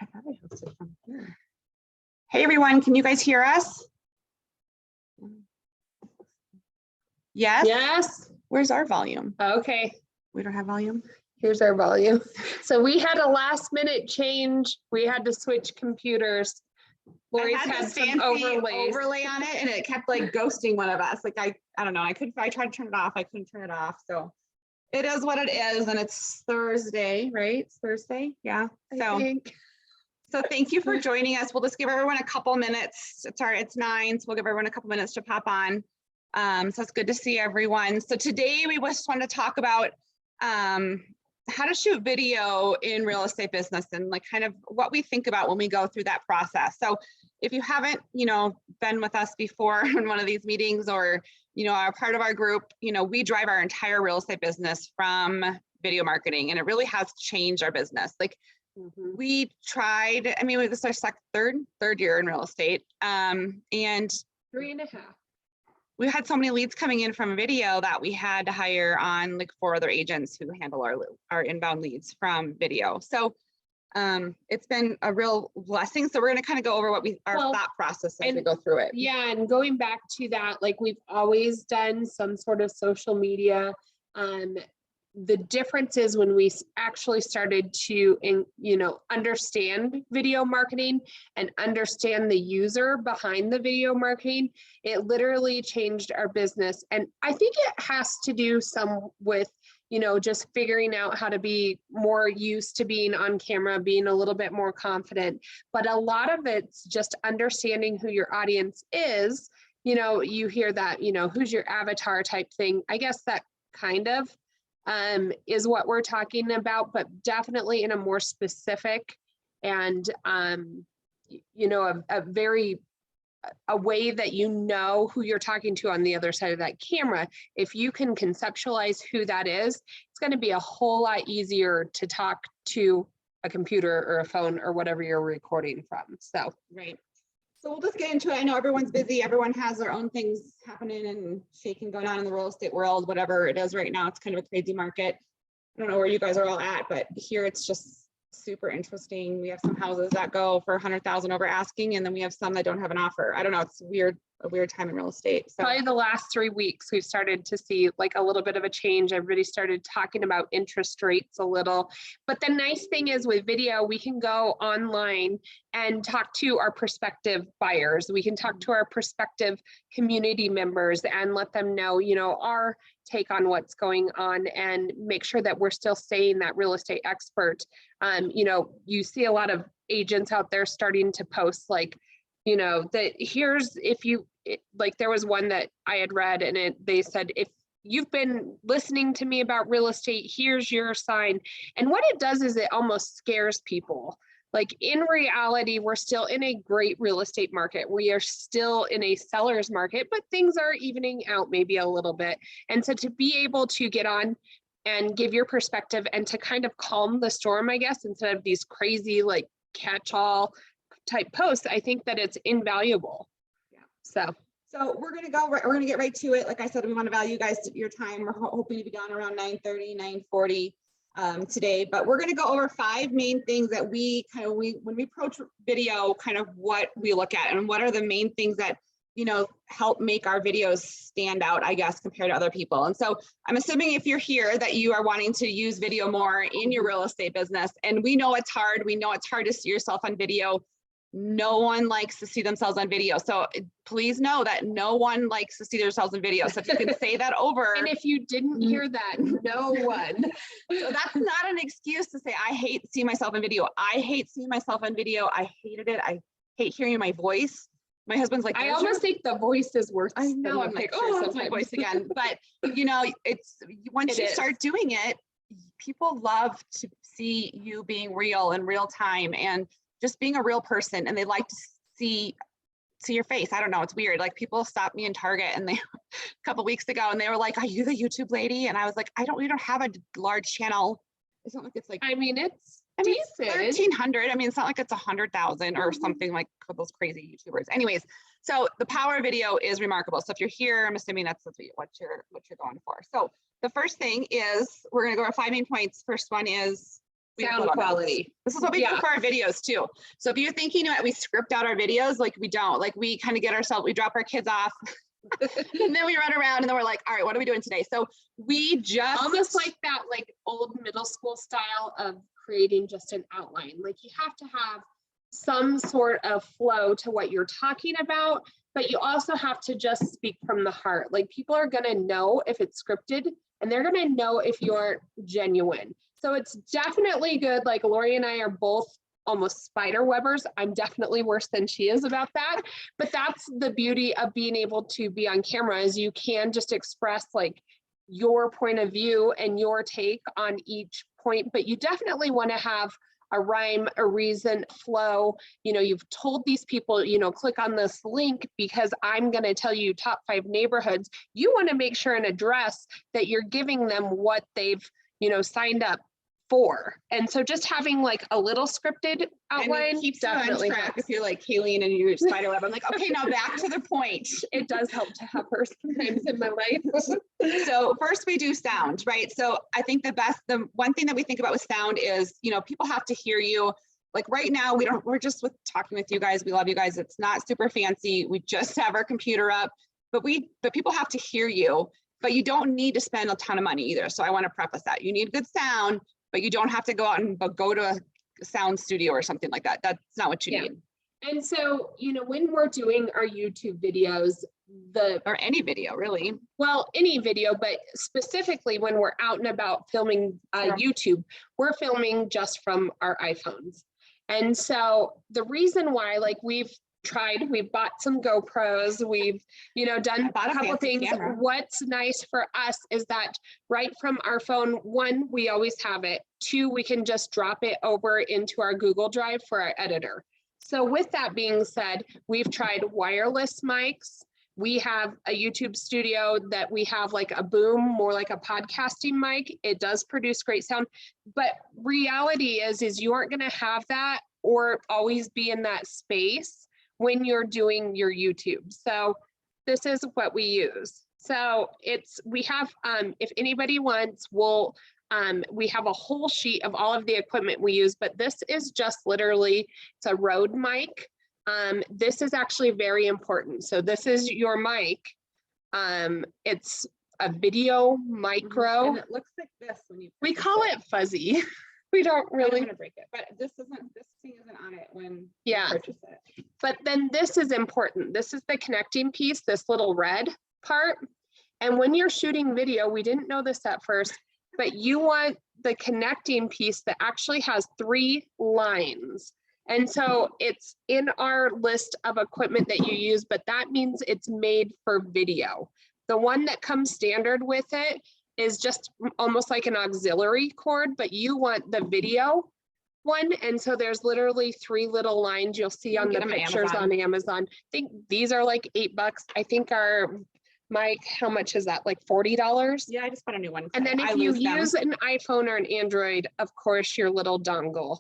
I thought I hosted from here. Hey everyone, can you guys hear us? Yes? Yes. Where's our volume? Okay. We don't have volume? Here's our volume. So we had a last minute change. We had to switch computers. Lori's had this some fancy overlays. overlay on it and it kept like ghosting one of us. Like I don't know. I tried to turn it off. I couldn't turn it off. So it is what it is. And it's Thursday, right? It's Thursday. Yeah. So thank you for joining us. We'll just give everyone a couple minutes. It's 9, so we'll give everyone a couple minutes to pop on. So it's good to see everyone. So today we just want to talk about how to shoot video in real estate business and like kind of what we think about when we go through that process. So if you haven't, been with us before in one of these meetings or, are part of our group, we drive our entire real estate business from video marketing, and it really has changed our business. Like we tried, this is our third year in real estate, and 3.5. we had so many leads coming in from video that we had to hire on like 4 other agents who handle our inbound leads from video. So it's been a real blessing. So we're going to kind of go over our thought process as we go through it. Yeah, and going back to that, like we've always done some sort of social media. The difference is when we actually started to, understand video marketing and understand the user behind the video marketing, it literally changed our business. And I think it has to do some with, just figuring out how to be more used to being on camera, being a little bit more confident. But a lot of it's just understanding who your audience is. You hear that, who's your avatar type thing. I guess that kind of is what we're talking about, but definitely in a more specific and, a way that who you're talking to on the other side of that camera. If you can conceptualize who that is, it's going to be a whole lot easier to talk to a computer or a phone or whatever you're recording from. So, right. So we'll just get into it. I know everyone's busy. Everyone has their own things happening and shaking going on in the real estate world, whatever it is right now. It's kind of a crazy market. I don't know where you guys are all at, but here it's just super interesting. We have some houses that go for 100,000 over asking, and then we have some that don't have an offer. I don't know. It's a weird time in real estate. So probably the last 3 weeks, we've started to see like a little bit of a change. Everybody started talking about interest rates a little, but the nice thing is with video, we can go online and talk to our prospective buyers. We can talk to our prospective community members and let them know, our take on what's going on and make sure that we're still staying that real estate expert. You see a lot of agents out there starting to post like, that here's, there was one that I had read and they said, if you've been listening to me about real estate, here's your sign. And what it does is it almost scares people. Like in reality, we're still in a great real estate market. We are still in a seller's market, but things are evening out maybe a little bit. And so to be able to get on and give your perspective and to kind of calm the storm, I guess, instead of these crazy like catch-all type posts, I think that it's invaluable. Yeah. So we're going to get right to it. Like I said, we want to value guys your time. We're hoping to be done around 9:30, 9:40 today, but we're going to go over 5 main things that when we approach video, kind of what we look at and what are the main things that, help make our videos stand out, I guess, compared to other people. And so I'm assuming if you're here that you are wanting to use video more in your real estate business, and we know it's hard. We know it's hard to see yourself on video. No one likes to see themselves on video. So please know that no one likes to see themselves in video. So if you can say that over. And if you didn't hear that, no one. So that's not an excuse to say, I hate seeing myself in video. I hate seeing myself on video. I hated it. I hate hearing my voice. My husband's like, I almost think the voice is worse. I know. I'm like, oh, it's my voice again. But it's once you start doing it, people love to see you being real in real time and just being a real person, and they like to see your face. I don't know. It's weird. Like people stopped me in Target and a couple weeks ago and they were like, are you the YouTube lady? And I was like, we don't have a large channel. It's not like it's like, it's decent. 1,300. It's not like it's 100,000 or something like those crazy YouTubers. Anyways, so the power of video is remarkable. So if you're here, I'm assuming that's what you're going for. So the first thing is we're going to go over 5 main points. First one is sound quality. This is what we do for our videos too. So if you're thinking that we script out our videos, like we don't, like we kind of get ourselves, we drop our kids off and then we run around and then we're like, all right, what are we doing today? So we just almost like that, like old middle school style of creating just an outline. Like you have to have some sort of flow to what you're talking about, but you also have to just speak from the heart. Like people are going to know if it's scripted and they're going to know if you're genuine. So it's definitely good. Like Laurie and I are both almost spider webbers. I'm definitely worse than she is about that, but that's the beauty of being able to be on camera, is you can just express like your point of view and your take on each point, but you definitely want to have a rhyme, a reason, flow. You know, you've told these people, you know, click on this link because I'm going to tell you top 5 neighborhoods. You want to make sure and address that you're giving them what they've, you know, signed up for. And so just having like a little scripted outline keeps definitely you on track. If you're like Kalene and you're spider web, I'm like, okay, now back to the point. It does help to have her sometimes in my life. So first we do sound, right? So I think the one thing that we think about with sound is, you know, people have to hear you. Like right now, we're just talking with you guys. We love you guys. It's not super fancy. We just have our computer up, but people have to hear you, but you don't need to spend a ton of money either. So I want to preface that you need good sound, but you don't have to go out and go to a sound studio or something like that. That's not what you need. And so, you know, when we're doing our YouTube videos, or any video really. Well, any video, but specifically when we're out and about filming YouTube, we're filming just from our iPhones. And so the reason why, like we've bought some GoPros, we've, you know, done a couple things. Camera. What's nice for us is that right from our phone, 1, we always have it. 2, we can just drop it over into our Google Drive for our editor. So with that being said, we've tried wireless mics. We have a YouTube studio that we have like a boom, more like a podcasting mic. It does produce great sound, but reality is you aren't going to have that or always be in that space when you're doing your YouTube. So this is what we use. So we have, if anybody wants, we have a whole sheet of all of the equipment we use, but this is just literally, it's a Rode mic. This is actually very important. So this is your mic. It's a video micro. And it looks like this when you. We call it fuzzy. We don't really want to break it, but this thing isn't on it when you purchase it. But then this is important. This is the connecting piece, this little red part. And when you're shooting video, we didn't know this at first, but you want the connecting piece that actually has 3 lines. And so it's in our list of equipment that you use, but that means it's made for video. The one that comes standard with it is just almost like an auxiliary cord, but you want the video one. And so there's literally 3 little lines you'll see on the pictures on Amazon. I think these are like $8. I think our mic, how much is that? Like $40? Yeah, I just bought a new one. And then if you use an iPhone or an Android, of course, your little dongle.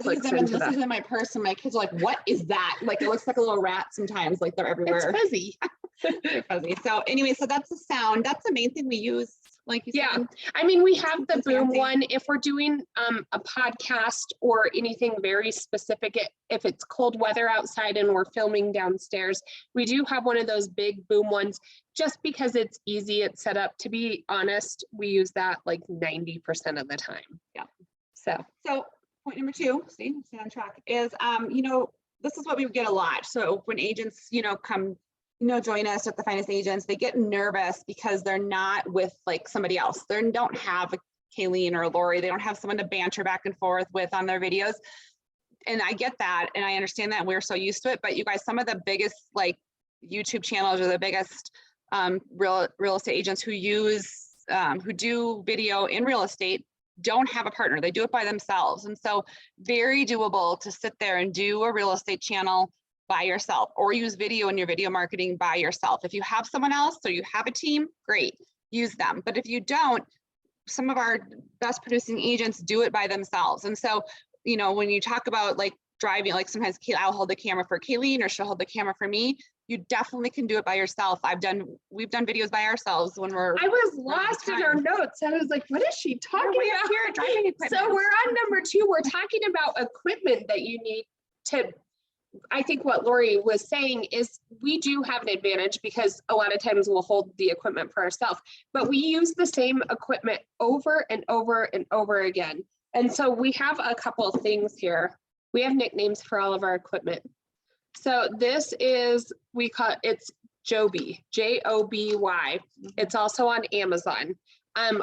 This is in my purse and my kids are like, what is that? Like, it looks like a little rat sometimes, like they're everywhere. It's fuzzy. They're fuzzy. So anyway, so that's the sound. That's the main thing we use. Like you said. I mean, we have the boom one. If we're doing a podcast or anything very specific, if it's cold weather outside and we're filming downstairs, we do have one of those big boom ones just because it's easy. It's set up. To be honest, we use that like 90% of the time. Yeah. So point number 2, stay on track, is, you know, this is what we get a lot. So when agents, you know, come, you know, join us at the Finest Agents, they get nervous because they're not with like somebody else. They don't have a Kalene or a Laurie. They don't have someone to banter back and forth with on their videos. And I get that. And I understand that we're so used to it, but you guys, some of the biggest like YouTube channels or the biggest real estate agents who do video in real estate don't have a partner. They do it by themselves. And so very doable to sit there and do a real estate channel by yourself, or use video in your video marketing by yourself. If you have someone else or you have a team, great, use them. But if you don't, some of our best producing agents do it by themselves. And so, you know, when you talk about like driving, like sometimes I'll hold the camera for Kalene or she'll hold the camera for me. you definitely can do it by yourself. We've done videos by ourselves when we're. I was lost in our notes. I was like, what is she talking about? Here, driving equipment. So we're on number 2. We're talking about equipment that you need to, I think what Laurie was saying is we do have an advantage because a lot of times we'll hold the equipment for ourselves, but we use the same equipment over and over and over again. And so we have a couple of things here. We have nicknames for all of our equipment. So this is, we call it's Joby, Joby. It's also on Amazon.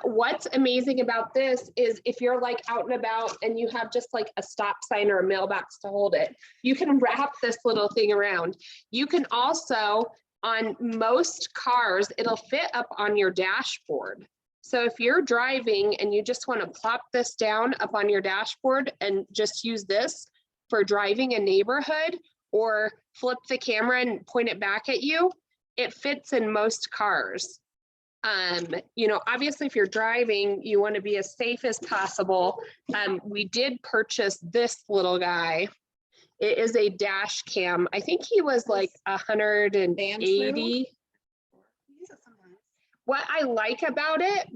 What's amazing about this is if you're like out and about and you have just like a stop sign or a mailbox to hold it, you can wrap this little thing around. You can also, on most cars, it'll fit up on your dashboard. So if you're driving and you just want to plop this down up on your dashboard and just use this for driving a neighborhood, or flip the camera and point it back at you, it fits in most cars. You know, obviously if you're driving, you want to be as safe as possible. We did purchase this little guy. It is a dash cam. I think he was like 180. What I like about it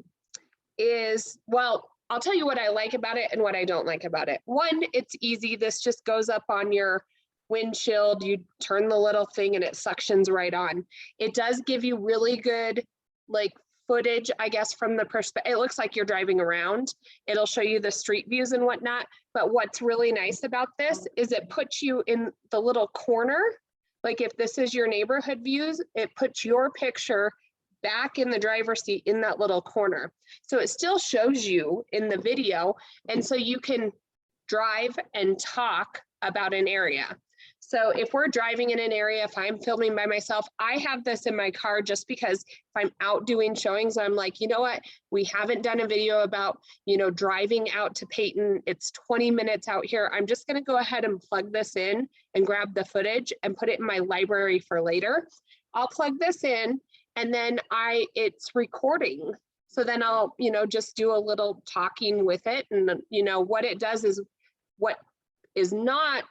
is, well, I'll tell you what I like about it and what I don't like about it. One, it's easy. This just goes up on your windshield. You turn the little thing and it suctions right on. It does give you really good like footage, I guess, from the perspective. It looks like you're driving around. It'll show you the street views and whatnot. But what's really nice about this is it puts you in the little corner. Like if this is your neighborhood views, it puts your picture back in the driver's seat in that little corner. So it still shows you in the video. And so you can drive and talk about an area. So if we're driving in an area, if I'm filming by myself, I have this in my car just because if I'm out doing showings, I'm like, you know what? We haven't done a video about, you know, driving out to Peyton. It's 20 minutes out here. I'm just going to go ahead and plug this in and grab the footage and put it in my library for later. I'll plug this in and then it's recording. So then I'll, you know, just do a little talking with it. And, you know, what it does is, what is not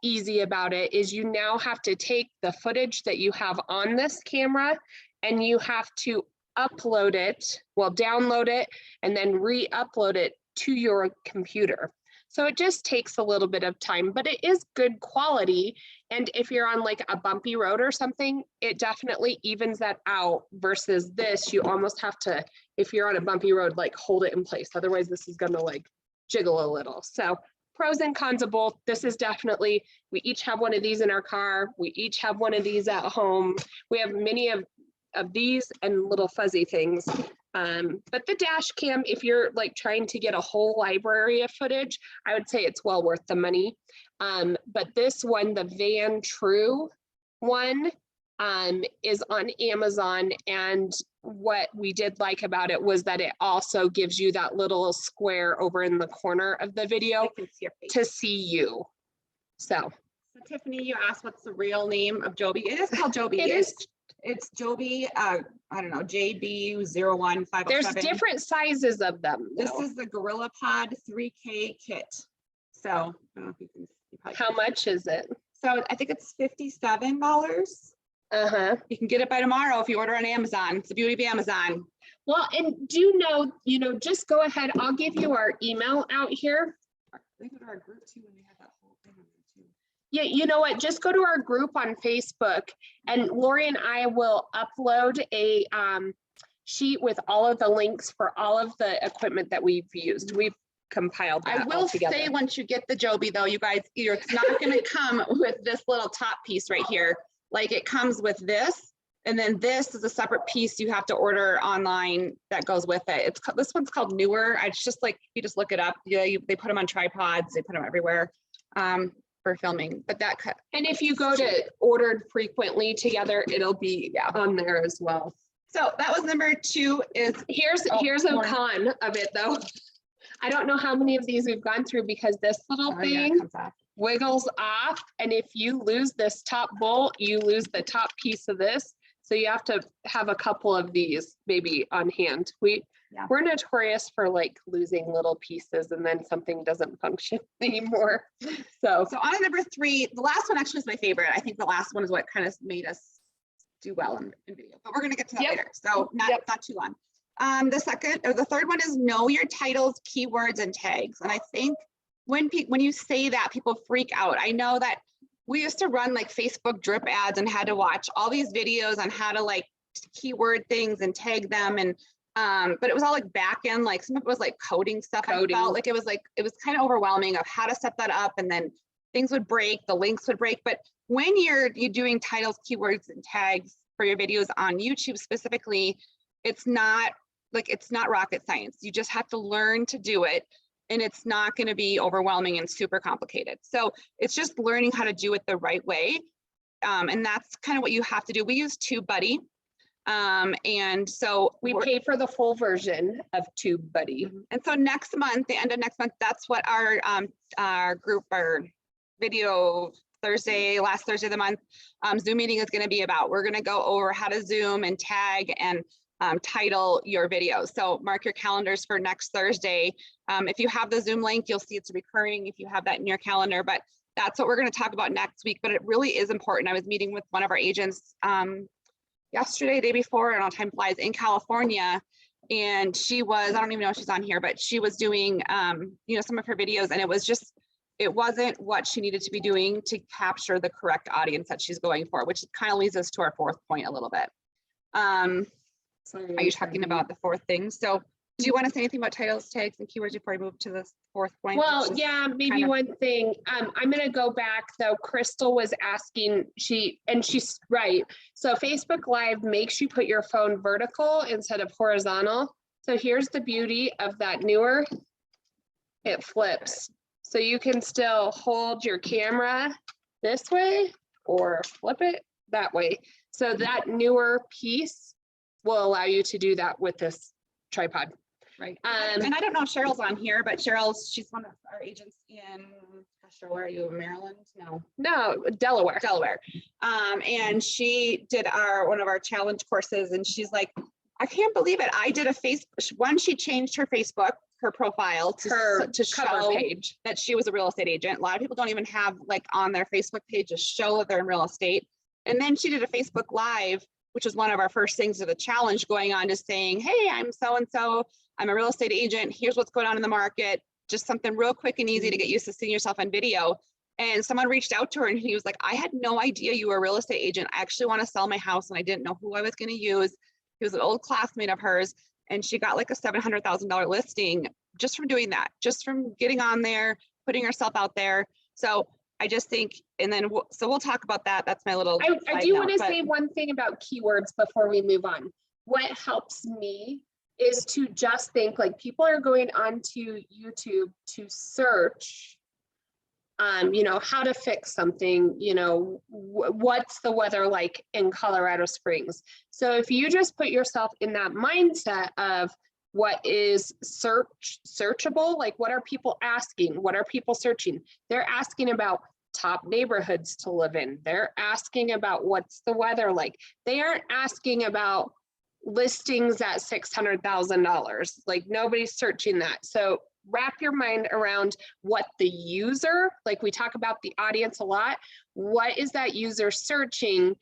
easy about it is you now have to take the footage that you have on this camera and you have to upload it, well, download it and then re-upload it to your computer. So it just takes a little bit of time, but it is good quality. And if you're on like a bumpy road or something, it definitely evens that out versus this. You almost have to, if you're on a bumpy road, like hold it in place. Otherwise this is gonna like jiggle a little. So pros and cons of both. This is definitely, we each have one of these in our car. We each have one of these at home. We have many of these and little fuzzy things. But the dash cam, if you're like trying to get a whole library of footage, I would say it's well worth the money. But this one, the Van True one, is on Amazon, and what we did like about it was that it also gives you that little square over in the corner of the video to see you. So Tiffany, you asked what's the real name of Joby. It is called Joby. It's Joby, I don't know, JB01507. There's different sizes of them. This is the Gorilla Pod 3K kit. So I don't know if you can see. How much is it? So I think it's $57. You can get it by tomorrow if you order on Amazon. It's the beauty of Amazon. Well, and do know, you know, just go ahead. I'll give you our email out here. They go to our group too when we have that whole thing on there too. Yeah, you know what? Just go to our group on Facebook, and Laurie and I will upload a sheet with all of the links for all of the equipment that we've used. We've compiled that. I will say, once you get the Joby though, you guys, it's not going to come with this little top piece right here. Like it comes with this, and then this is a separate piece you have to order online that goes with it. This one's called Newer. It's just like, you just look it up. Yeah, they put them on tripods. They put them everywhere for filming. But that cut. And if you go to ordered frequently together, it'll be on there as well. So that was number 2. Is here's a con of it though. I don't know how many of these we've gone through because this little thing wiggles off, and if you lose this top bolt, you lose the top piece of this. So you have to have a couple of these maybe on hand. We're notorious for like losing little pieces and then something doesn't function anymore. So on number 3, the last one actually is my favorite. I think the last one is what kind of made us do well in video, but we're going to get to that Yep. later. So not too long. The third one is know your titles, keywords, and tags. And I think when you say that, people freak out. I know that we used to run like Facebook drip ads and had to watch all these videos on how to like keyword things and tag them. And but it was all like back end, like some of it was like coding stuff. I felt like it was kind of overwhelming of how to set that up, and then things would break, the links would break. But when you're doing titles, keywords, and tags for your videos on YouTube specifically, it's not rocket science. You just have to learn to do it, and it's not going to be overwhelming and super complicated. So it's just learning how to do it the right way. And that's kind of what you have to do. We use TubeBuddy. And so we pay for the full version of TubeBuddy. And so next month, the end of next month, that's what our group, our video Thursday, last Thursday of the month, Zoom meeting is going to be about. We're going to go over how to Zoom and tag and title your videos. So mark your calendars for next Thursday. If you have the Zoom link, you'll see it's recurring if you have that in your calendar, but that's what we're going to talk about next week. But it really is important. I was meeting with one of our agents yesterday, day before, and all time flies, in California. And she was, I don't even know if she's on here, but she was doing, some of her videos, and it wasn't what she needed to be doing to capture the correct audience that she's going for, which kind of leads us to our fourth point a little bit. Are you talking about the fourth thing? So do you want to say anything about titles, tags, and keywords before I move to the fourth point? Well, yeah, maybe one thing. I'm going to go back though. Crystal was asking, she's right. So Facebook Live makes you put your phone vertical instead of horizontal. So here's the beauty of that newer, it flips. So you can still hold your camera this way or flip it that way. So that newer piece will allow you to do that with this tripod. Right. And I don't know if Cheryl's on here, but she's one of our agents in, Cheryl, where are you, Maryland? No, Delaware. And she did one of our challenge courses, and she's like, I can't believe it. I did she changed her Facebook, her profile to show page that she was a real estate agent. A lot of people don't even have like on their Facebook page to show that they're in real estate. And then she did a Facebook Live, which is one of our first things of the challenge, going on to saying, hey, I'm so-and-so, I'm a real estate agent. Here's what's going on in the market. Just something real quick and easy to get used to seeing yourself on video. And someone reached out to her and he was like, I had no idea you were a real estate agent. I actually want to sell my house and I didn't know who I was going to use. He was an old classmate of hers, and she got like a $700,000 listing just from doing that, just from getting on there, putting herself out there. So I just think, and then we'll talk about that. That's my little. I do want to say one thing about keywords before we move on. What helps me is to just think, like, people are going onto YouTube to search, how to fix something, what's the weather like in Colorado Springs. So if you just put yourself in that mindset of what is searchable, like what are people asking? What are people searching? They're asking about top neighborhoods to live in. They're asking about what's the weather like. They aren't asking about listings at $600,000. Like, nobody's searching that. So wrap your mind around what the user, like we talk about the audience a lot, what is that user searching,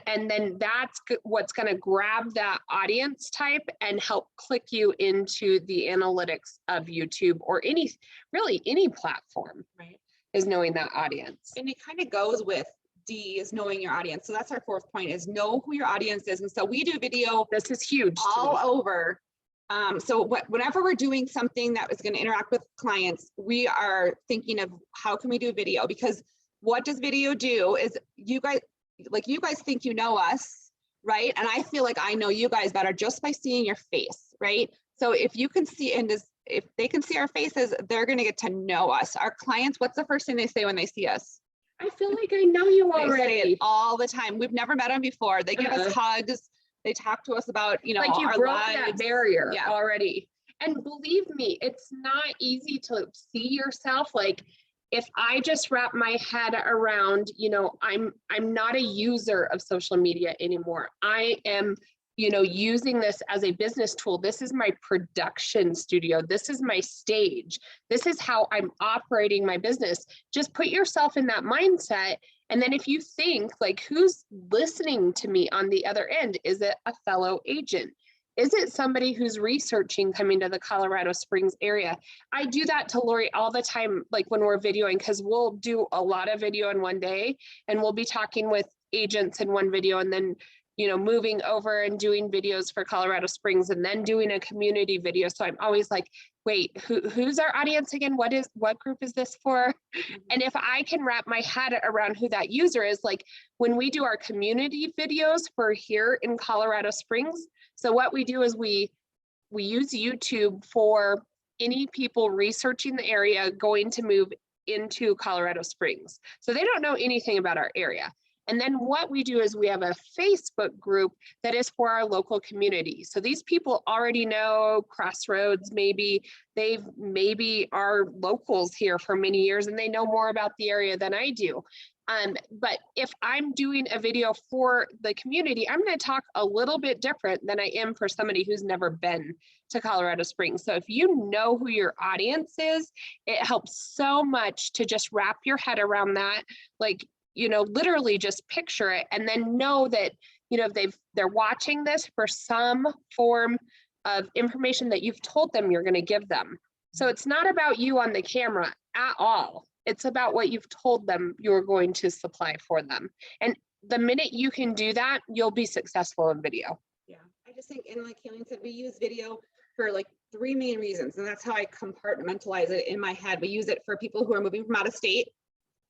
and then that's what's going to grab that audience type and help click you into the analytics of YouTube or any platform, right? Is knowing that audience. And it kind of goes with D, is knowing your audience. So that's our fourth point, is know who your audience is. And so we do video. This is huge. All over. So whenever we're doing something that is going to interact with clients, we are thinking of how can we do video? Because what does video do is you guys think you know us, right? And I feel like I know you guys better just by seeing your face, right? So if you can see, if they can see our faces, they're going to get to know us. Our clients, what's the first thing they say when they see us? I feel like I know you already. They say it all the time. We've never met them before. They give us hugs. They talk to us about, like you our broke lives. that barrier already. And believe me, it's not easy to see yourself. Like, if I just wrap my head around, I'm not a user of social media anymore. I am, using this as a business tool. This is my production studio. This is my stage. This is how I'm operating my business. Just put yourself in that mindset And then if you think like, who's listening to me on the other end? Is it a fellow agent? Is it somebody who's researching coming to the Colorado Springs area? I do that to Laurie all the time, like when we're videoing, because we'll do a lot of video in one day and we'll be talking with agents in one video and then, you know, moving over and doing videos for Colorado Springs and then doing a community video. So I'm always like, wait, who's our audience again? What group is this for? And if I can wrap my head around who that user is, like when we do our community videos for here in Colorado Springs, so what we do is we use YouTube for any people researching the area going to move into Colorado Springs. So they don't know anything about our area. And then what we do is we have a Facebook group that is for our local community. So these people already know Crossroads, maybe are locals here for many years and they know more about the area than I do. But if I'm doing a video for the community, I'm going to talk a little bit different than I am for somebody who's never been to Colorado Springs. So if you know who your audience is, it helps so much to just wrap your head around that. Like, you know, literally just picture it and then know that, you know, they're watching this for some form of information that you've told them you're going to give them. So it's not about you on the camera at all. It's about what you've told them you're going to supply for them. And the minute you can do that, you'll be successful in video. Yeah, I just think, and like Kalene said, we use video for like 3 main reasons. And that's how I compartmentalize it in my head. We use it for people who are moving from out of state,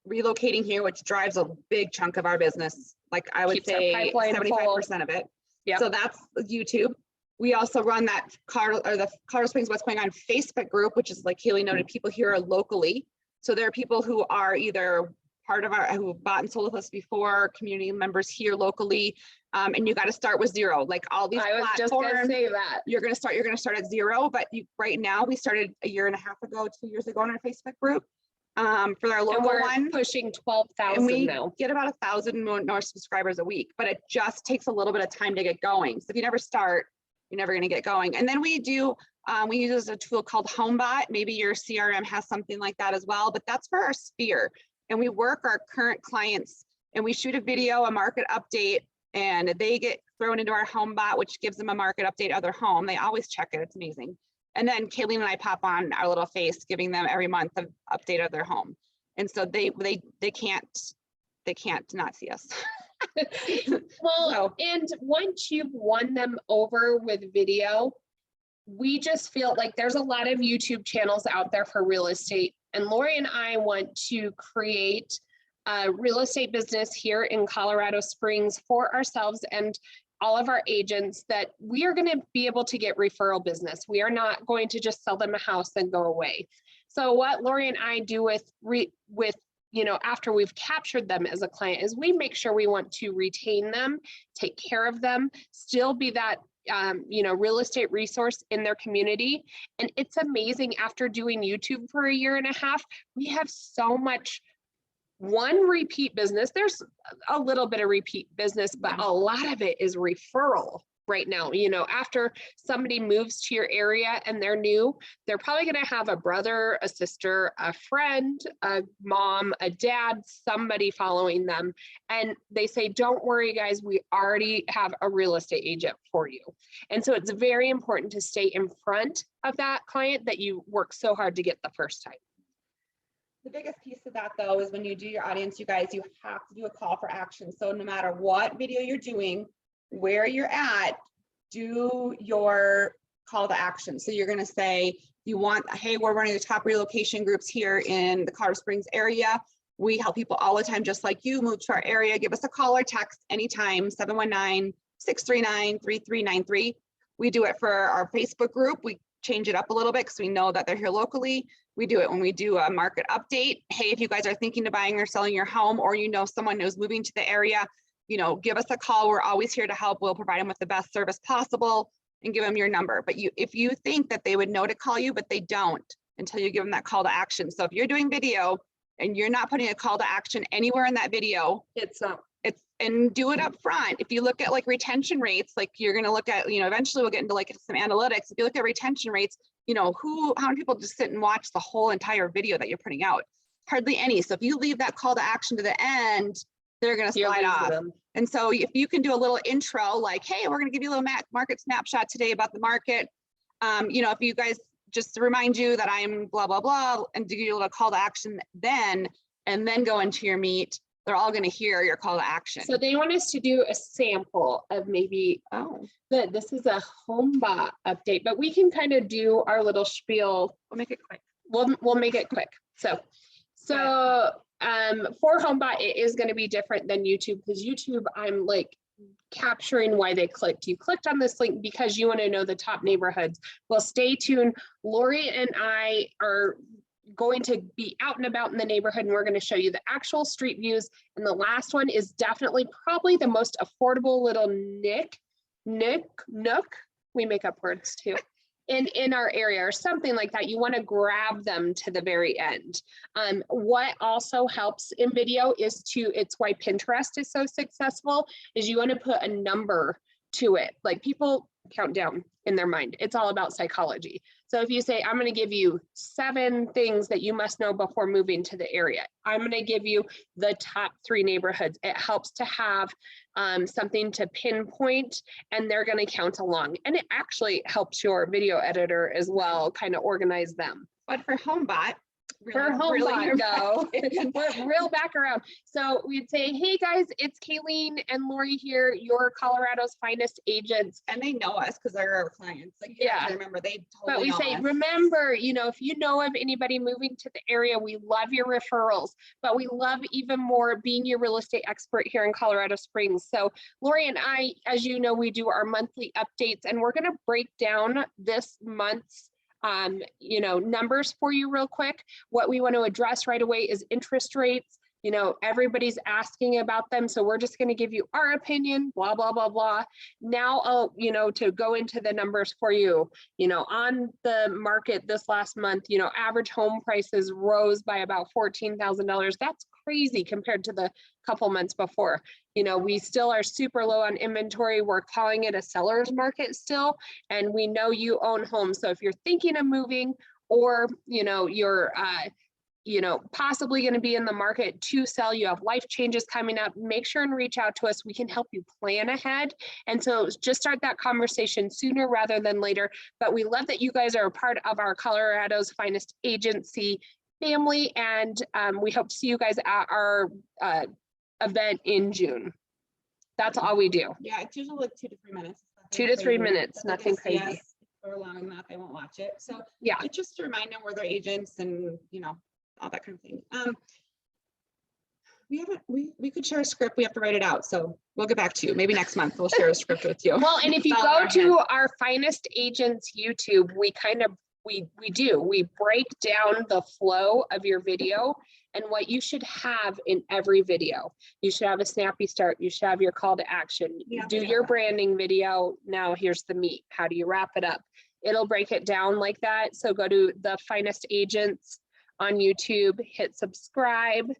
relocating here, which drives a big chunk of our business. Like I would say 75% of it. Yeah. So that's YouTube. We also run that the Colorado Springs What's Going On Facebook group, which is like Kalene noted, people here are locally. So there are people who are either part of who bought and sold with us before, community members here locally, and you got to start with zero. Like all these I was just gonna say that you're gonna start at zero. But right now we started a year and a half ago, 2 years ago on our Facebook group for our local one, pushing 12,000 now. Get about 1,000 more subscribers a week, but it just takes a little bit of time to get going. So if you never start, you're never going to get going. And then we use a tool called HomeBot. Maybe your CRM has something like that as well, but that's for our sphere. And we work our current clients and we shoot a video, a market update, and they get thrown into our HomeBot, which gives them a market update of their home. They always check it. It's amazing. And then Kalene and I pop on our little face, giving them every month an update of their home. And so they can't not see us. Well, and once you've won them over with video, we just feel like there's a lot of YouTube channels out there for real estate. And Laurie and I want to create a real estate business here in Colorado Springs for ourselves and all of our agents that we are going to be able to get referral business. We are not going to just sell them a house and go away. So what Laurie and I do with you know, after we've captured them as a client is we make sure we want to retain them, take care of them, still be that you know, real estate resource in their community. And it's amazing, after doing YouTube for a year and a half, we have so much repeat business. There's a little bit of repeat business, but a lot of it is referral right now. You know, after somebody moves to your area and they're new, they're probably going to have a brother, a sister, a friend, a mom, a dad, somebody following them. And they say, don't worry, guys, we already have a real estate agent for you. And so it's very important to stay in front of that client that you work so hard to get the first time. The biggest piece of that, though, is when you do your audience, you guys, you have to do a call for action. So no matter what video you're doing, where you're at, do your call to action. So you're going to say, you want, hey, we're running the top relocation groups here in the Colorado Springs area. We help people all the time, just like you, move to our area. Give us a call or text anytime, 719-639-3393. We do it for our Facebook group. We change it up a little bit because we know that they're here locally. We do it when we do a market update. Hey, if you guys are thinking of buying or selling your home, or you know someone who's moving to the area, you know, give us a call. We're always here to help. We'll provide them with the best service possible and give them your number. But if you think that they would know to call you, but they don't until you give them that call to action. So if you're doing video and you're not putting a call to action anywhere in that video, and do it up front. If you look at like retention rates, like you're going to look at, you know, eventually we'll get into like some analytics. If you look at retention rates, you know, how many people just sit and watch the whole entire video that you're putting out? hardly any. So if you leave that call to action to the end, they're going to You're slide losing off. them. And so if you can do a little intro, like, hey, we're going to give you a little market snapshot today about the market. You know, if you guys, just to remind you that I'm blah, blah, blah, and do you a little call to action then, and then go into your meet, they're all going to hear your call to action. So they want us to do a sample of maybe, this is a HomeBot update, but we can kind of do our little spiel. We'll make it quick. We'll make it quick. So for HomeBot, it is going to be different than YouTube, because YouTube, I'm like capturing why they clicked. You clicked on this link because you want to know the top neighborhoods. Well, stay tuned. Laurie and I are going to be out and about in the neighborhood, and we're going to show you the actual street views. And the last one is definitely probably the most affordable little nook. We make up words too. In our area or something like that. You want to grab them to the very end. What also helps in video is it's why Pinterest is so successful, is you want to put a number to it. Like people count down in their mind. It's all about psychology. So if you say, I'm going to give you 7 things that you must know before moving to the area, I'm going to give you the top 3 neighborhoods. It helps to have something to pinpoint, and they're going to count along. And it actually helps your video editor as well, kind of organize them. But for HomeBot, go. We're real back around. So we'd say, hey guys, it's Kalene and Laurie here, your Colorado's finest agents. And they know us because they're our clients. Like, yeah, remember, they totally but we know say, us. remember, you know, if you know of anybody moving to the area, we love your referrals, but we love even more being your real estate expert here in Colorado Springs. So Laurie and I, as you know, we do our monthly updates, and we're going to break down this month's you know, numbers for you real quick. What we want to address right away is interest rates. You know, everybody's asking about them, so we're just going to give you our opinion, blah, blah, blah, blah. Now, you know, to go into the numbers for you, you know, on the market this last month, you know, average home prices rose by about $14,000. That's crazy compared to the couple months before. You know, we still are super low on inventory. We're calling it a seller's market still, and we know you own homes. So if you're thinking of moving, or, you know, you're, you know, possibly going to be in the market to sell, you have life changes coming up, make sure and reach out to us. We can help you plan ahead. And so just start that conversation sooner rather than later. But we love that you guys are a part of our Colorado's finest agency family. And we hope to see you guys at our event in June. That's all we do. Yeah, it's usually like 2 to 3 minutes. 2 to 3 minutes, nothing crazy. Yes, or long enough, they won't watch it. So yeah, it's just to remind them we're their agents, and you know, all that kind of thing. We could share a script. We have to write it out, so we'll get back to you. Maybe next month we'll share a script with you. Well, and if you go to our finest agents YouTube, we kind of we break down the flow of your video and what you should have in every video. You should have a snappy start. You should have your call to action. Yeah, do your branding video. Now here's the meat. How do you wrap it up? It'll break it down like that. So go to the finest agents on YouTube, hit subscribe,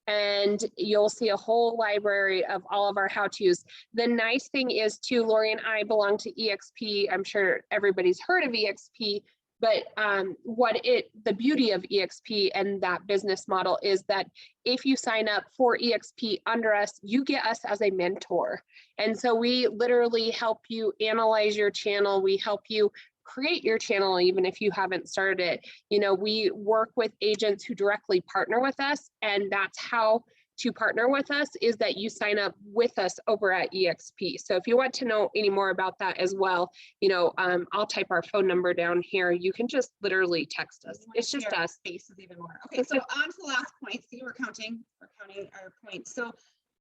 and you'll see a whole library of all of our how-tos. The nice thing is too, Laurie and I belong to EXP. I'm sure everybody's heard of EXP, but the beauty of EXP and that business model is that if you sign up for EXP under us, you get us as a mentor. And so we literally help you analyze your channel. We help you create your channel, even if you haven't started it. You know, we work with agents who directly partner with us, and that's how to partner with us, is that you sign up with us over at EXP. So if you want to know any more about that as well, you know, I'll type our phone number down here. You can just literally text us. It's just us. Faces even more. Okay, so on to the last point. See, we're counting our points. So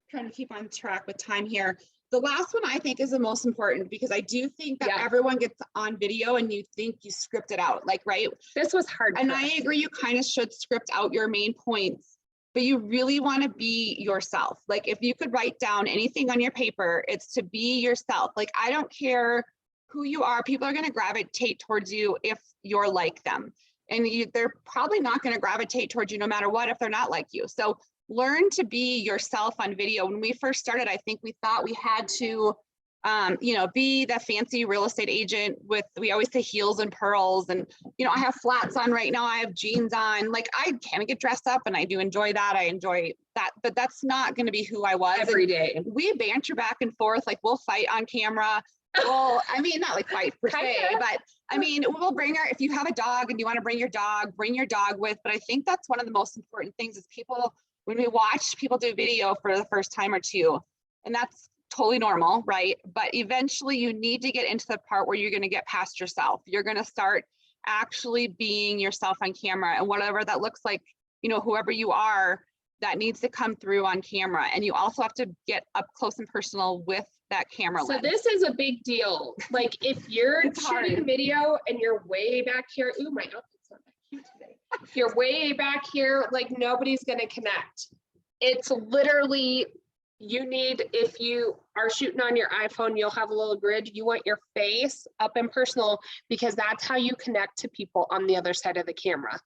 trying to keep on track with time here. The last one I think is the most important, because I do think that everyone gets on video and you think you script it out, like, right? This was hard. And I agree, you kind of should script out your main points, but you really want to be yourself. Like, if you could write down anything on your paper, it's to be yourself. Like, I don't care who you are. People are going to gravitate towards you if you're like them. And they're probably not going to gravitate towards you no matter what if they're not like you. So learn to be yourself on video. When we first started, I think we thought we had to you know, be the fancy real estate agent with, we always say heels and pearls. And, you know, I have flats on right now. I have jeans on. Like, I can get dressed up and I do enjoy that. I enjoy that, but that's not going to be who I was every day. We banter back and forth. Like, we'll fight on camera. Well, I mean, not like fight per se, but I mean, we'll bring if you have a dog and you want to bring your dog with. But I think that's one of the most important things is people, when we watch people do video for the first time or two, and that's totally normal, right? But eventually you need to get into the part where you're going to get past yourself. You're going to start actually being yourself on camera, and whatever that looks like, you know, whoever you are, that needs to come through on camera. And you also have to get up close and personal with that camera lens. So this is a big deal. Like, if you're shooting video and you're way back here, ooh, my outfit's not that cute today. If you're way back here, like, nobody's going to connect. It's literally, you need, if you are shooting on your iPhone, you'll have a little grid. You want your face up and personal, because that's how you connect to people on the other side of the camera.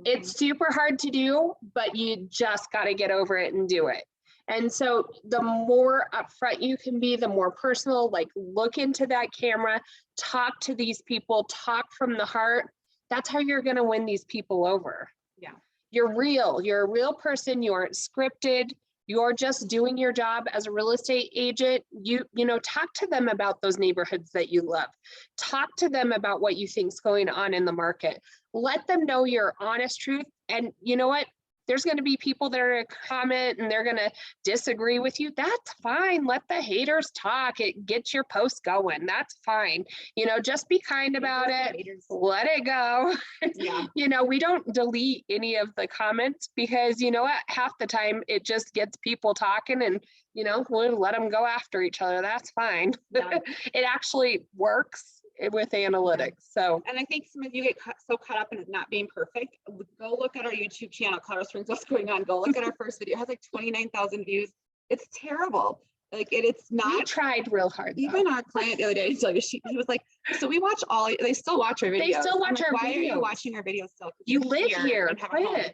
It's super hard to do, but you just got to get over it and do it. And so the more upfront you can be, the more personal, like, look into that camera, talk to these people, talk from the heart. That's how you're going to win these people over. Yeah. You're real. You're a real person. You aren't scripted. You're just doing your job as a real estate agent. You know, talk to them about those neighborhoods that you love. Talk to them about what you think is going on in the market. Let them know your honest truth. And you know what? There's going to be people that are going to comment and they're going to disagree with you. That's fine. Let the haters talk. It gets your post going. That's fine. You know, just be kind about it. Let it go. Yeah. You know, we don't delete any of the comments, because you know what? Half the time it just gets people talking, and you know, we'll let them go after each other. That's fine. Yeah. It actually works with analytics. So, and I think some of you get so caught up in it not being perfect. Go look at our YouTube channel, Colorado Springs, what's going on. Go look at our first video. It has like 29,000 views. It's terrible. Like, it's not. We tried real hard. Even our client the other day, he was like, so we watch they still watch our videos. They still watch our videos. Why are you watching our videos still? You live here.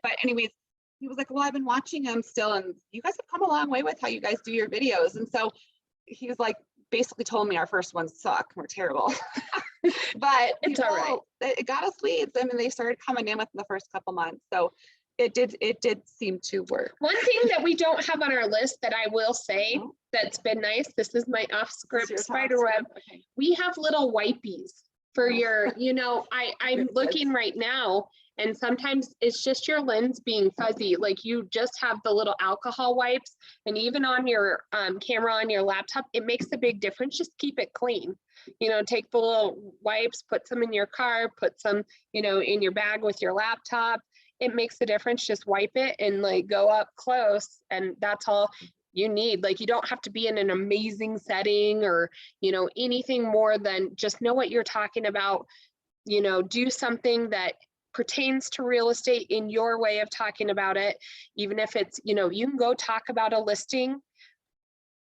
But anyways, he was like, well, I've been watching them still, and you guys have come a long way with how you guys do your videos. And so he was like, basically told me our first ones suck. We're terrible. But it's all right. It got us leads. I mean, they started coming in within the first couple months. So it did seem to work. One thing that we don't have on our list that I will say that's been nice, this is my off script spider web. Okay. We have little wipies for your, you know, I'm looking right now, and sometimes it's just your lens being fuzzy. Like, you just have the little alcohol wipes, and even on your camera on your laptop, it makes a big difference. Just keep it clean. You know, take the little wipes, put some in your car, put some, you know, in your bag with your laptop. It makes a difference. Just wipe it and like go up close, and that's all you need. Like, you don't have to be in an amazing setting or, you know, anything more than just know what you're talking about. You know, do something that pertains to real estate in your way of talking about it. Even if it's, you know, you can go talk about a listing,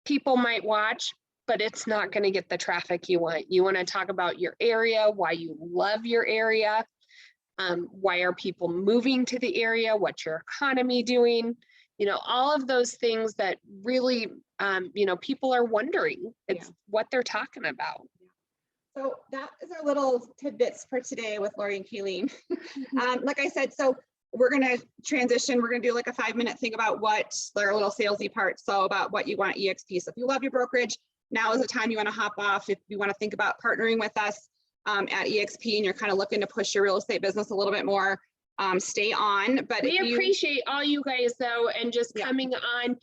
people might watch, but it's not going to get the traffic you want. You want to talk about your area, why you love your area. Why are people moving to the area? What's your economy doing? You know, all of those things that really, you know, people are wondering. It's what they're talking about. So that is our little tidbits for today with Laurie and Kalene. Like I said, so we're going to transition. We're going to do like a 5-minute thing about what our little salesy part. So about what you want EXP. So if you love your brokerage, now is the time you want to hop off. If you want to think about partnering with us at EXP and you're kind of looking to push your real estate business a little bit more, stay on. But we appreciate all you guys though, and just coming on.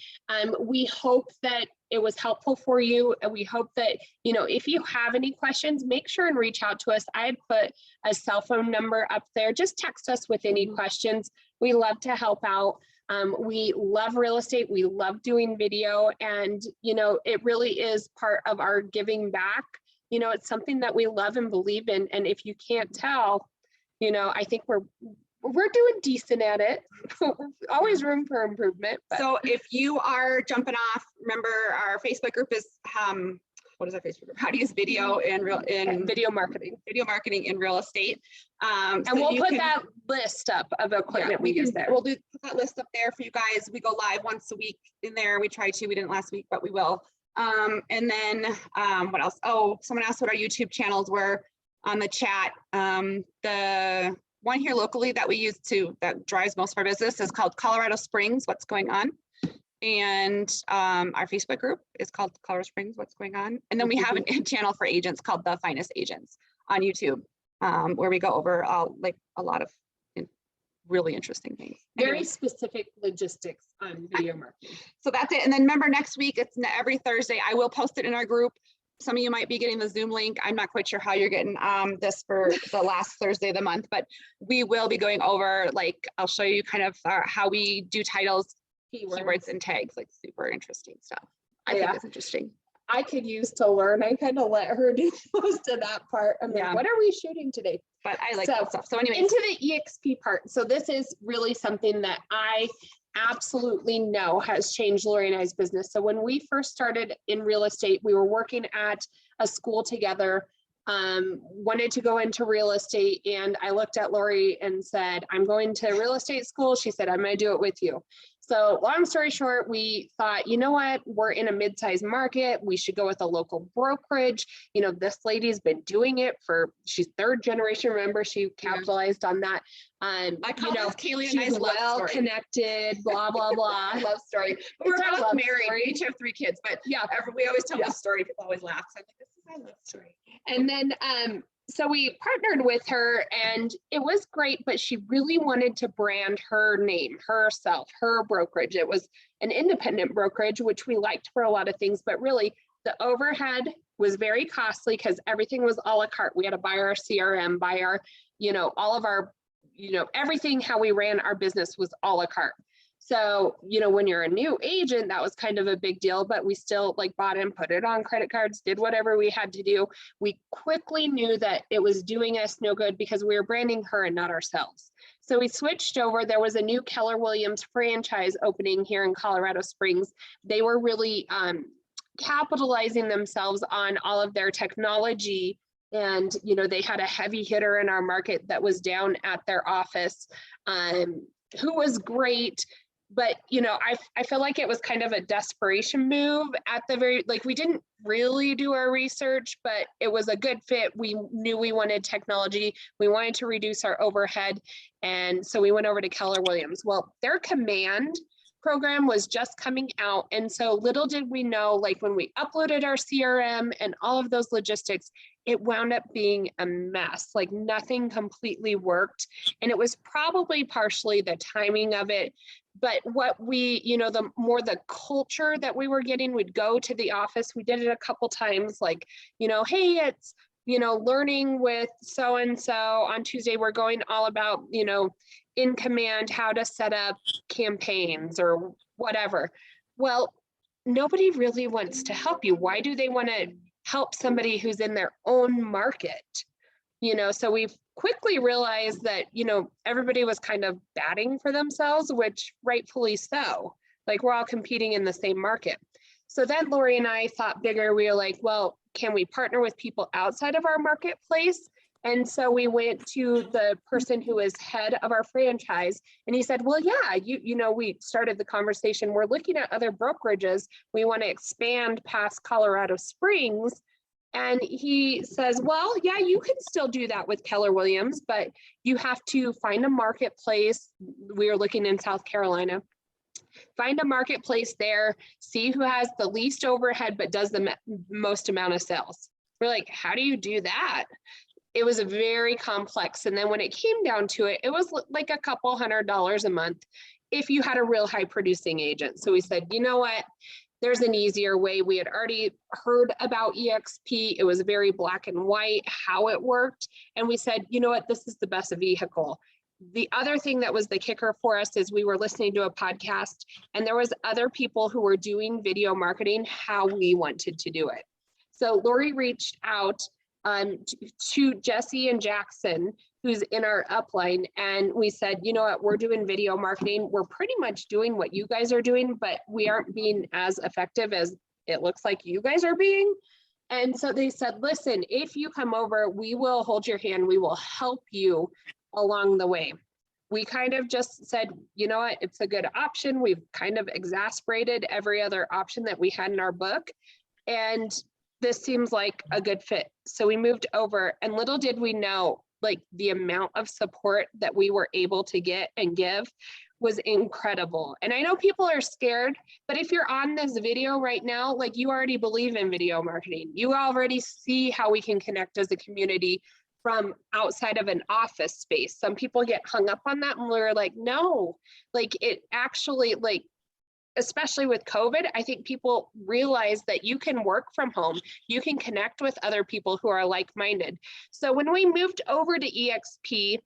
We hope that it was helpful for you, and we hope that, you know, if you have any questions, make sure and reach out to us. I put a cell phone number up there. Just text us with any questions. We love to help out. We love real estate. We love doing video, and you know, it really is part of our giving back. You know, it's something that we love and believe in. And if you can't tell, you know, I think we're doing decent at it. Always room for improvement. But. So if you are jumping off, remember our Facebook group is, what is our Facebook group? How to use video in video marketing in real estate. And so we'll put that list up of equipment we use there. We'll put that list up there for you guys. We go live once a week in there. We try to, we didn't last week, but we will. And then what else? Oh, someone asked what our YouTube channels were on the chat. The one here locally that we use that drives most of our business is called Colorado Springs, What's Going On. And our Facebook group is called Colorado Springs, What's Going On. And then we have a channel for agents called The Finest Agents on YouTube, where we go over like a lot of really interesting things. Very specific logistics on video marketing. So that's it. And then remember, next week, it's every Thursday. I will post it in our group. Some of you might be getting the Zoom link. I'm not quite sure how you're getting this for the last Thursday of the month, but we will be going over, like, I'll show you kind of how we do titles, keywords and tags, like super interesting stuff. I think it's interesting. I could use to learn. I kind of let her do most of that part. I'm like, what are we shooting today? But I like that stuff. So anyway, into the EXP part. So this is really something that I absolutely know has changed Laurie and I's business. So when we first started in real estate, we were working at a school together, wanted to go into real estate. And I looked at Laurie and said, I'm going to real estate school. She said, I'm going to do it with you. So long story short, we thought, you know what, we're in a mid-sized market. We should go with a local brokerage. You know, this lady's been doing it she's third generation. Remember, she capitalized on that. I call this Kalene and I's well connected, blah, blah, blah. Love story. We're both married. We each have 3 kids, but yeah, we always tell this story. People always laugh. So I'm like, this is my love story. And then, so we partnered with her and it was great, but she really wanted to brand her name, herself, her brokerage. It was an independent brokerage, which we liked for a lot of things, but really the overhead was very costly because everything was a la carte. We had to buy our CRM, buy our, all of our, everything, how we ran our business was a la carte. So, when you're a new agent, that was kind of a big deal, but we still bought and put it on credit cards, did whatever we had to do. We quickly knew that it was doing us no good because we were branding her and not ourselves. So we switched over. There was a new Keller Williams franchise opening here in Colorado Springs. They were really capitalizing themselves on all of their technology. And, they had a heavy hitter in our market that was down at their office, who was great. But, I feel like it was kind of a desperation move at the we didn't really do our research, but it was a good fit. We knew we wanted technology. We wanted to reduce our overhead. And so we went over to Keller Williams. Well, their command program was just coming out. And so little did we know, when we uploaded our CRM and all of those logistics, it wound up being a mess. Nothing completely worked. And it was probably partially the timing of it. But what we, the culture that we were getting, we'd go to the office. We did it a couple times, hey, it's, learning with so-and-so on Tuesday. We're going all about, in command, how to set up campaigns or whatever. Well, nobody really wants to help you. Why do they want to help somebody who's in their own market? So we've quickly realized that, everybody was kind of batting for themselves, which rightfully so. We're all competing in the same market. So then Laurie and I thought bigger. We were like, well, can we partner with people outside of our marketplace? And so we went to the person who is head of our franchise, and he said, well, yeah, we started the conversation. We're looking at other brokerages. We want to expand past Colorado Springs. And he says, well, yeah, you can still do that with Keller Williams, but you have to find a marketplace. We are looking in South Carolina. Find a marketplace there, see who has the least overhead, but does the most amount of sales. We're like, how do you do that? It was very complex. And then when it came down to it, it was like a couple $100 a month if you had a real high producing agent. So we said, you know what? There's an easier way. We had already heard about EXP. It was very black and white, how it worked. And we said, you know what, this is the best vehicle. The other thing that was the kicker for us is we were listening to a podcast and there was other people who were doing video marketing, how we wanted to do it. So Laurie reached out to Jesse and Jackson, who's in our upline. And we said, you know what, we're doing video marketing. We're pretty much doing what you guys are doing, but we aren't being as effective as it looks like you guys are being. And so they said, listen, if you come over, we will hold your hand. We will help you along the way. We kind of just said, you know what, it's a good option. We've kind of exasperated every other option that we had in our book. and this seems like a good fit. So we moved over, and little did we know, like the amount of support that we were able to get and give was incredible. And I know people are scared, but if you're on this video right now, like you already believe in video marketing. You already see how we can connect as a community from outside of an office space. Some people get hung up on that, and we're like, no, like it actually, like, especially with COVID, I think people realize that you can work from home, you can connect with other people who are like-minded. So when we moved over to EXP,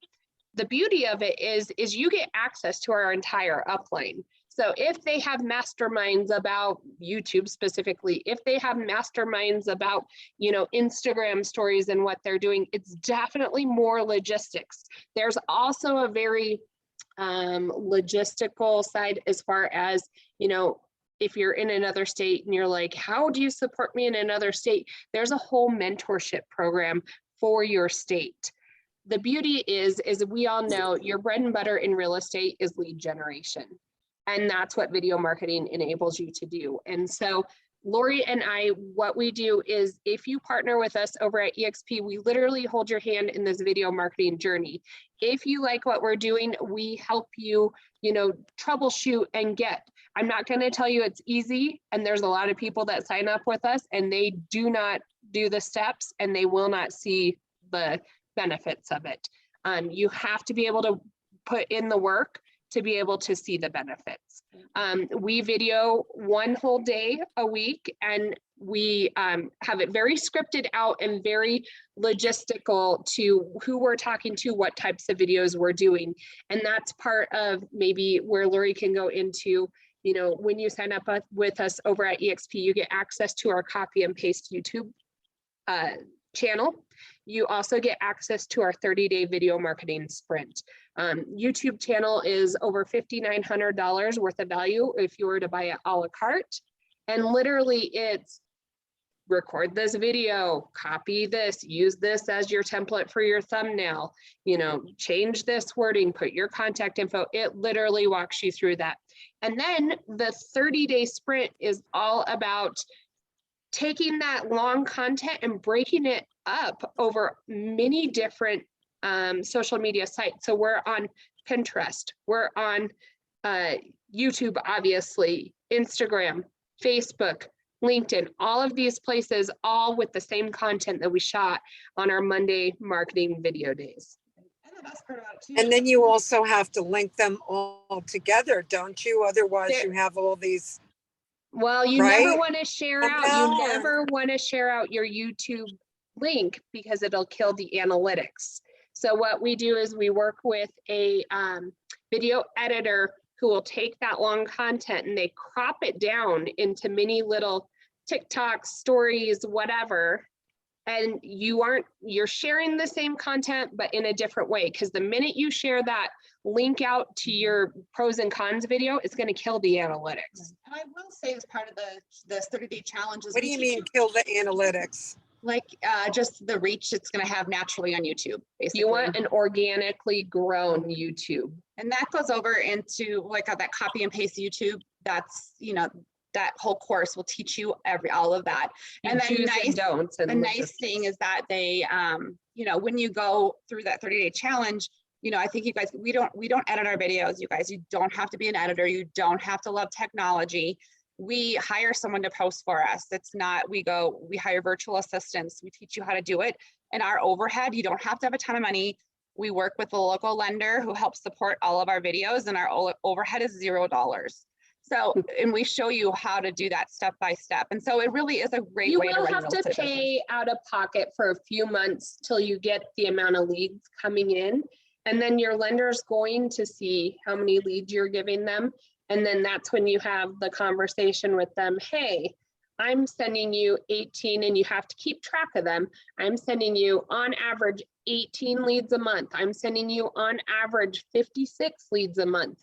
the beauty of it is you get access to our entire upline. So if they have masterminds about YouTube specifically, if they have masterminds about, you know, Instagram stories and what they're doing, it's definitely more logistics. There's also a very logistical side as far as, you know, if you're in another state and you're like, how do you support me in another state? There's a whole mentorship program for your state. The beauty is we all know your bread and butter in real estate is lead generation. And that's what video marketing enables you to do. And so Laurie and I, what we do is if you partner with us over at EXP, we literally hold your hand in this video marketing journey. If you like what we're doing, we help you, you know, troubleshoot and get. I'm not going to tell you it's easy. And there's a lot of people that sign up with us and they do not do the steps and they will not see the benefits of it. You have to be able to put in the work to be able to see the benefits. We video one whole day a week, and we have it very scripted out and very logistical to who we're talking to, what types of videos we're doing. And that's part of maybe where Laurie can go into, you know, when you sign up with us over at EXP, you get access to our copy and paste YouTube channel. You also get access to our 30-day video marketing sprint. YouTube channel is over $5,900 worth of value if you were to buy it a la carte. And literally it's record this video, copy this, use this as your template for your thumbnail, you know, change this wording, put your contact info. It literally walks you through that. And then the 30-day sprint is all about taking that long content and breaking it up over many different social media sites. So we're on Pinterest, we're on YouTube, obviously, Instagram, Facebook, LinkedIn, all of these places, all with the same content that we shot on our Monday marketing video days. And the best part about it too. And then you also have to link them all together, don't you? Otherwise you have all these. Well, you right? never want to share out, you never want to share out your YouTube link because it'll kill the analytics. So what we do is we work with a video editor who will take that long content and they crop it down into many little TikToks, stories, whatever. And you're sharing the same content, but in a different way. Because the minute you share that link out to your pros and cons video, it's going to kill the analytics. And I will say as part of the 30-day challenges. What do you mean kill the analytics? Like just the reach it's going to have naturally on YouTube, basically. You want an organically grown YouTube. And that goes over into like that copy and paste YouTube. That's, you know, that whole course will teach you all of that. And then the nice thing is that they, you know, when you go through that 30-day challenge, you know, I think you guys, we don't edit our videos, you guys. You don't have to be an editor. You don't have to love technology. We hire someone to post for us. It's not, we hire virtual assistants. We teach you how to do it. And our overhead, you don't have to have a ton of money. We work with a local lender who helps support all of our videos, and our overhead is $0. So, and we show you how to do that step by step. And so it really is a great way to run. You will have to pay out of pocket for a few months till you get the amount of leads coming in. And then your lender's going to see how many leads you're giving them. And then that's when you have the conversation with them. Hey, I'm sending you 18, and you have to keep track of them. I'm sending you on average 18 leads a month. I'm sending you on average 56 leads a month.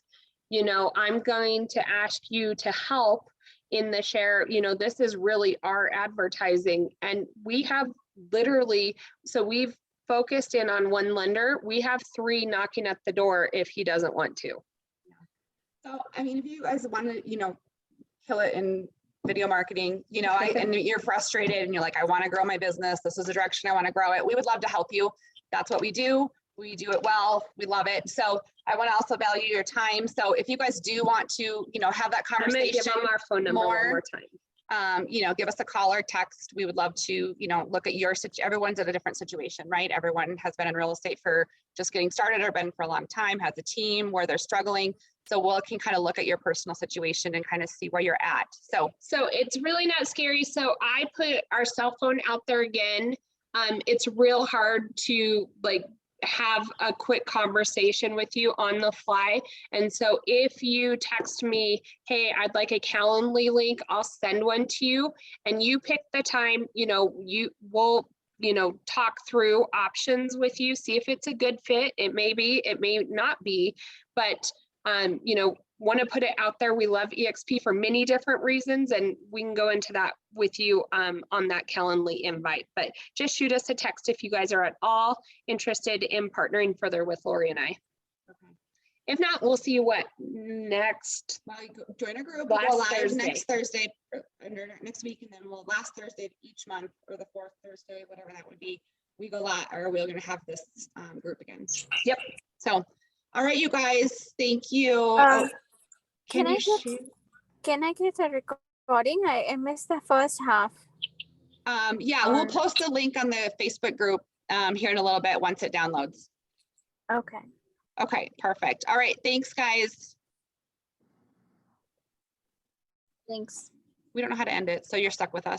You know, I'm going to ask you to help in the share. You know, this is really our advertising. And we have literally, so we've focused in on one lender. We have 3 knocking at the door if he doesn't want to. So, I mean, if you guys want to, you know, kill it and video marketing, you know, and you're frustrated and you're like, I want to grow my business. This is the direction I want to grow it. We would love to help you. That's what we do. We do it well. We love it. So I want to also value your time. So if you guys do want to, you know, have that I'm gonna conversation, give them our phone number one more time. you know, give us a call or text. We would love to, you know, look at your everyone's at a different situation, right? Everyone has been in real estate for just getting started or been for a long time, has a team where they're struggling. So we can kind of look at your personal situation and kind of see where you're at. So it's really not scary. So I put our cell phone out there again. It's real hard to like have a quick conversation with you on the fly. And so if you text me, hey, I'd like a Calendly link, I'll send one to you and you pick the time, you know, we'll, you know, talk through options with you, see if it's a good fit. It may be, it may not be, but you know, want to put it out there. We love EXP for many different reasons, and we can go into that with you on that Calendly invite. But just shoot us a text if you guys are at all interested in partnering further with Laurie and I. okay. If not, we'll see you next. Well, join a group. Last We'll go live Thursday. next Thursday, next week, and then we'll last Thursday of each month, or the fourth Thursday, whatever that would be. We go live, or we're going to have this group again. Yep. So, all right, you guys, thank you. Can I get a recording? I missed the first half. Yeah, we'll post the link on the Facebook group here in a little bit once it downloads. Okay. Okay, perfect. All right, thanks, guys. Thanks. We don't know how to end it, so you're stuck with us.